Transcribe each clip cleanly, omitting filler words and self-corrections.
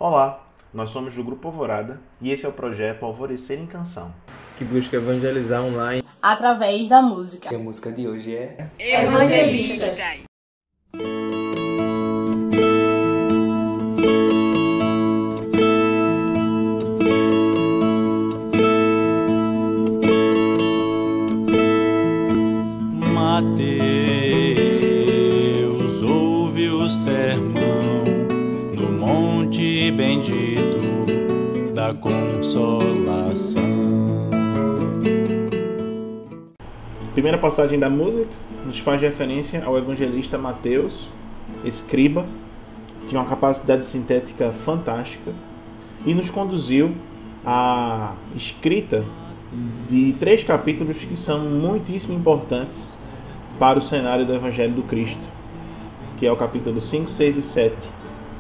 Olá, nós somos do Grupo Alvorada e esse é o projeto Alvorecer em Canção, que busca evangelizar online através da música. E a música de hoje é Evangelistas. Mateus ouve o sermão no monte bendito da consolação. A primeira passagem da música nos faz referência ao evangelista Mateus, escriba, tinha uma capacidade sintética fantástica e nos conduziu à escrita de 3 capítulos que são muitíssimo importantes para o cenário do Evangelho do Cristo, que é o capítulo 5, 6 e 7.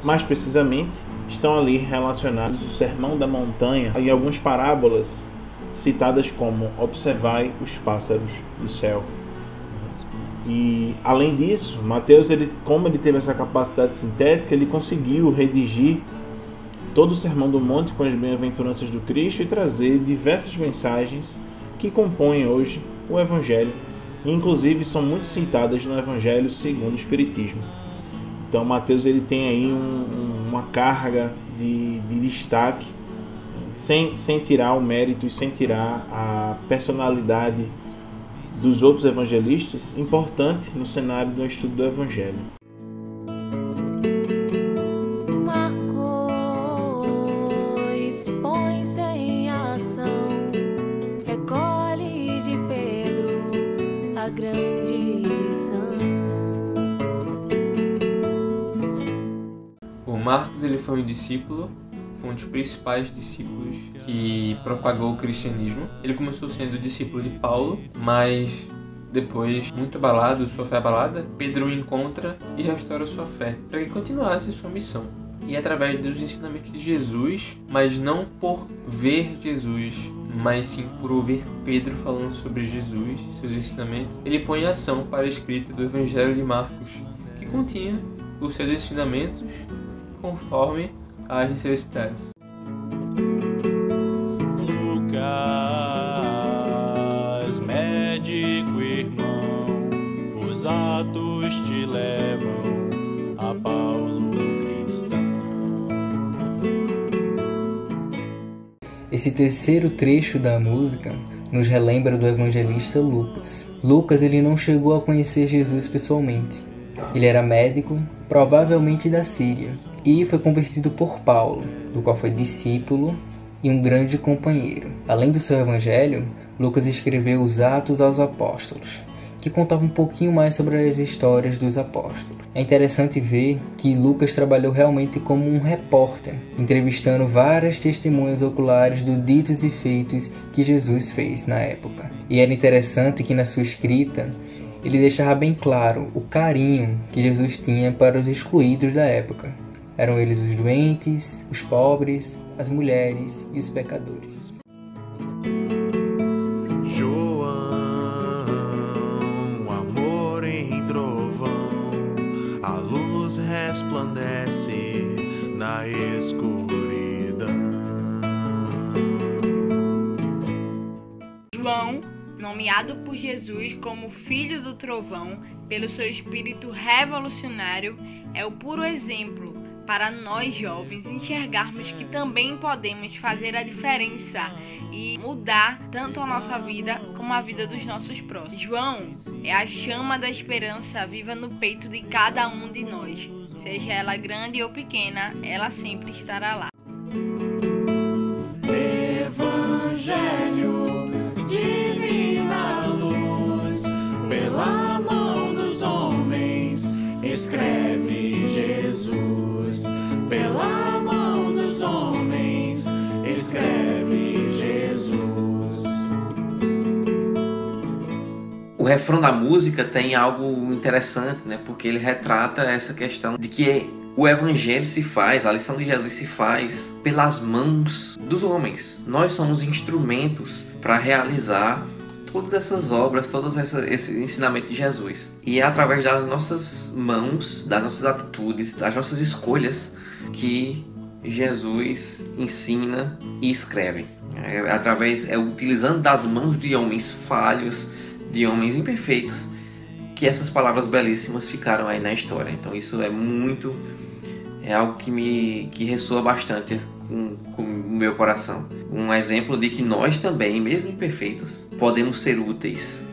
Mais precisamente, estão ali relacionados o Sermão da Montanha e algumas parábolas citadas como observai os pássaros do céu. E além disso, Mateus, como ele teve essa capacidade sintética, ele conseguiu redigir todo o Sermão do Monte com as bem-aventuranças do Cristo e trazer diversas mensagens que compõem hoje o Evangelho, e inclusive são muito citadas no Evangelho segundo o Espiritismo. Então Mateus ele tem aí uma carga de destaque, sem tirar o mérito e sem tirar a personalidade dos outros evangelistas, importante no cenário do estudo do Evangelho. Marcos põe-se em ação, recolhe de Pedro a grande lição. O Marcos ele foi um discípulo, foi um dos principais discípulos que propagou o cristianismo. Ele começou sendo discípulo de Paulo, mas depois, muito abalado, sua fé abalada, Pedro o encontra e restaura sua fé, para que continuasse sua missão. E através dos ensinamentos de Jesus, mas não por ver Jesus, mas sim por ouvir Pedro falando sobre Jesus e seus ensinamentos, ele põe em ação para a escrita do Evangelho de Marcos, que continha os seus ensinamentos conforme as necessidades. Lucas, médico irmão, os atos te levam a Paulo cristão. Esse terceiro trecho da música nos relembra do evangelista Lucas. Lucas ele não chegou a conhecer Jesus pessoalmente. Ele era médico, provavelmente da Síria, e foi convertido por Paulo, do qual foi discípulo e um grande companheiro. Além do seu evangelho, Lucas escreveu os Atos aos Apóstolos, que contava um pouquinho mais sobre as histórias dos apóstolos. É interessante ver que Lucas trabalhou realmente como um repórter, entrevistando várias testemunhas oculares dos ditos e feitos que Jesus fez na época. E era interessante que na sua escrita ele deixava bem claro o carinho que Jesus tinha para os excluídos da época. Eram eles os doentes, os pobres, as mulheres e os pecadores. João, amor em trovão, a luz resplandece na escuridão. João, nomeado por Jesus como filho do trovão pelo seu espírito revolucionário, é o puro exemplo para nós jovens enxergarmos que também podemos fazer a diferença e mudar tanto a nossa vida como a vida dos nossos próximos. João é a chama da esperança viva no peito de cada um de nós. Seja ela grande ou pequena, ela sempre estará lá. Evangelho, divina luz, pela mão dos homens, escreve Jesus. Pela mão dos homens, escreve Jesus. O refrão da música tem algo interessante, né? Porque ele retrata essa questão de que o evangelho se faz, a lição de Jesus se faz pelas mãos dos homens. Nós somos instrumentos para realizar todas essas obras, esse ensinamento de Jesus. E é através das nossas mãos, das nossas atitudes, das nossas escolhas que Jesus ensina e escreve. Utilizando das mãos de homens falhos, de homens imperfeitos, que essas palavras belíssimas ficaram aí na história. Então isso é algo que ressoa bastante com o meu coração. Um exemplo de que nós também, mesmo imperfeitos, podemos ser úteis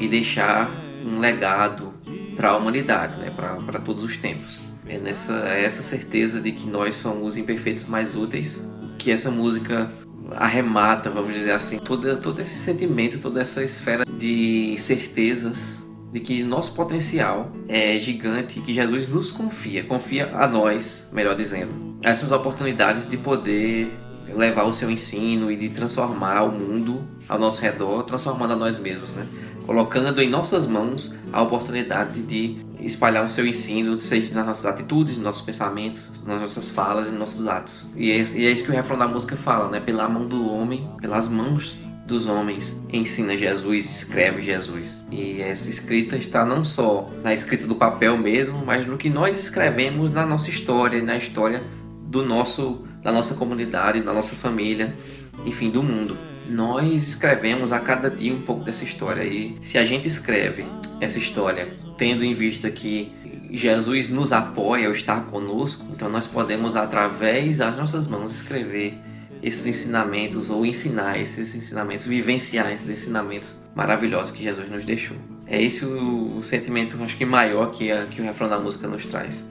e deixar um legado para a humanidade, né? Para todos os tempos. É essa certeza de que nós somos os imperfeitos mais úteis que essa música arremata, vamos dizer assim, todo esse sentimento, toda essa esfera de certezas de que nosso potencial é gigante, que Jesus nos confia a nós, melhor dizendo, essas oportunidades de poder levar o seu ensino e de transformar o mundo ao nosso redor, transformando a nós mesmos, né? Colocando em nossas mãos a oportunidade de espalhar o seu ensino, seja nas nossas atitudes, nos nossos pensamentos, nas nossas falas e nos nossos atos. E é isso que o refrão da música fala, né? Pela mão do homem, pelas mãos dos homens, ensina Jesus, escreve Jesus. E essa escrita está não só na escrita do papel mesmo, mas no que nós escrevemos na nossa história, na história da nossa comunidade, da nossa família, enfim, do mundo. Nós escrevemos a cada dia um pouco dessa história e se a gente escreve essa história tendo em vista que Jesus nos apoia ao estar conosco, então nós podemos, através das nossas mãos, escrever esses ensinamentos ou ensinar esses ensinamentos, vivenciar esses ensinamentos maravilhosos que Jesus nos deixou. É esse o sentimento, acho que maior que o refrão da música nos traz.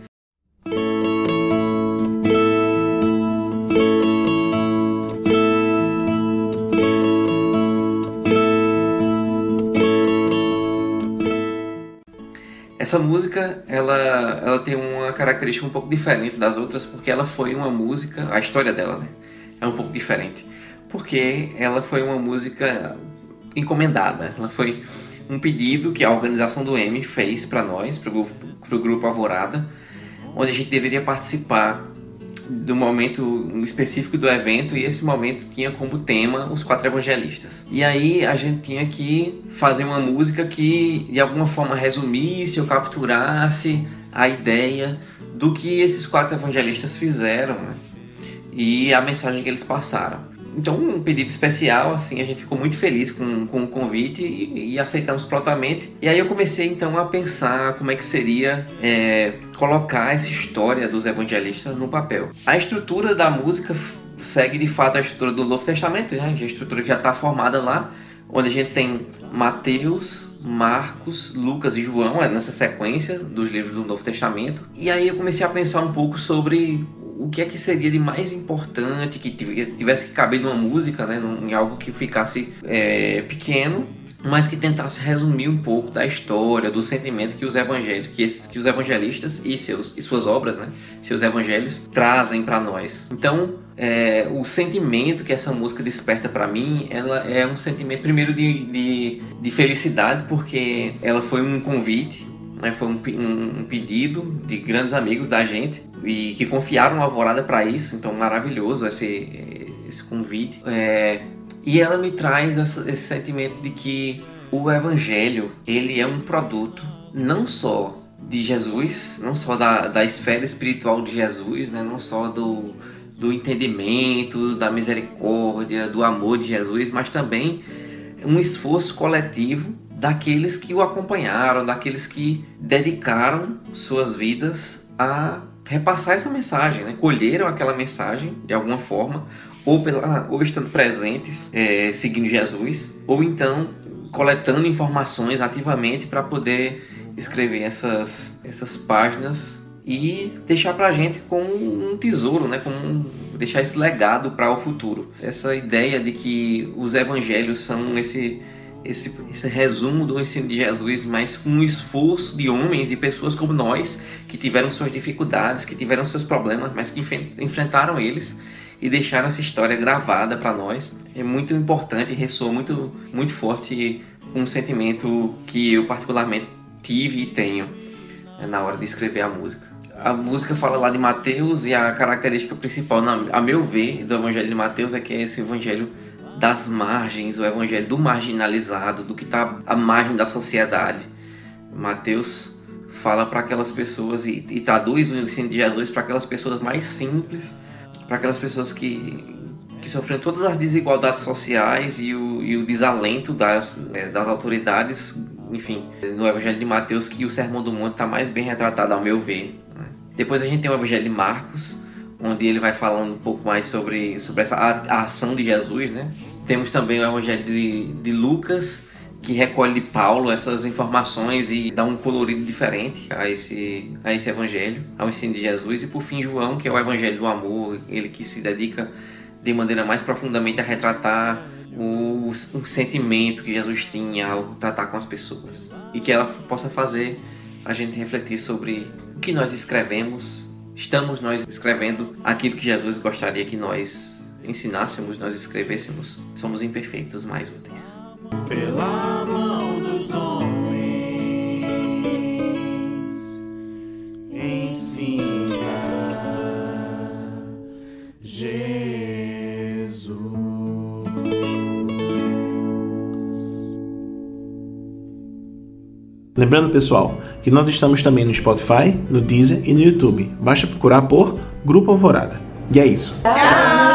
Essa música, ela tem uma característica um pouco diferente das outras, porque ela foi uma música, a história dela, né, é um pouco diferente, porque ela foi uma música encomendada, ela foi um pedido que a organização do M fez para nós, para o grupo Alvorada, onde a gente deveria participar do momento específico do evento, e esse momento tinha como tema os 4 evangelistas. E aí a gente tinha que fazer uma música que de alguma forma resumisse ou capturasse a ideia do que esses 4 evangelistas fizeram, né? E a mensagem que eles passaram. Então, um pedido especial, assim, a gente ficou muito feliz com o convite e aceitamos prontamente. E aí eu comecei, então, a pensar como é que seria colocar essa história dos evangelistas no papel. A estrutura da música segue, de fato, a estrutura do Novo Testamento, né? A estrutura que já está formada lá, onde a gente tem Mateus, Marcos, Lucas e João, nessa sequência dos livros do Novo Testamento. E aí eu comecei a pensar um pouco sobre o que é que seria de mais importante, que tivesse que caber numa música, né, em algo que ficasse pequeno, mas que tentasse resumir um pouco da história, do sentimento que os evangelistas e suas obras, né, seus evangelhos, trazem para nós. Então, o sentimento que essa música desperta para mim, ela é um sentimento, primeiro, de felicidade, porque ela foi um convite, né, foi um pedido de grandes amigos da gente e que confiaram a Alvorada para isso. Então, maravilhoso esse convite. E ela me traz esse sentimento de que o Evangelho, ele é um produto não só de Jesus, não só da esfera espiritual de Jesus, né, não só do entendimento, da misericórdia, do amor de Jesus, mas também um esforço coletivo daqueles que o acompanharam, daqueles que dedicaram suas vidas a repassar essa mensagem, né? Colheram aquela mensagem de alguma forma, ou estando presentes, seguindo Jesus, ou então coletando informações ativamente para poder escrever essas páginas e deixar para a gente como um tesouro, né? Deixar esse legado para o futuro. Essa ideia de que os evangelhos são esse resumo do ensino de Jesus, mas com um esforço de homens e pessoas como nós, que tiveram suas dificuldades, que tiveram seus problemas, mas que enfrentaram eles e deixaram essa história gravada para nós. É muito importante e ressoa muito, muito forte com um sentimento que eu particularmente tive e tenho na hora de escrever a música. A música fala lá de Mateus, e a característica principal, a meu ver, do Evangelho de Mateus é que é esse Evangelho das margens, o evangelho do marginalizado, do que está à margem da sociedade. Mateus fala para aquelas pessoas e traduz o ensino de Jesus para aquelas pessoas mais simples, para aquelas pessoas que sofrem todas as desigualdades sociais e o desalento das autoridades, enfim, no Evangelho de Mateus, que o Sermão do Monte está mais bem retratado, ao meu ver. Depois a gente tem o Evangelho de Marcos, onde ele vai falando um pouco mais sobre a ação de Jesus, né? Temos também o Evangelho de Lucas, que recolhe de Paulo essas informações e dá um colorido diferente a esse Evangelho, ao ensino de Jesus. E por fim João, que é o Evangelho do amor, ele que se dedica de maneira mais profundamente a retratar o sentimento que Jesus tinha ao tratar com as pessoas. E que ela possa fazer a gente refletir sobre o que nós escrevemos. Estamos nós escrevendo aquilo que Jesus gostaria que nós ensinássemos, nós escrevêssemos? Somos imperfeitos, mais úteis. Pela mão dos homens, ensina Jesus. Lembrando, pessoal, que nós estamos também no Spotify, no Deezer e no YouTube. Basta procurar por Grupo Alvorada. E é isso. Tchau!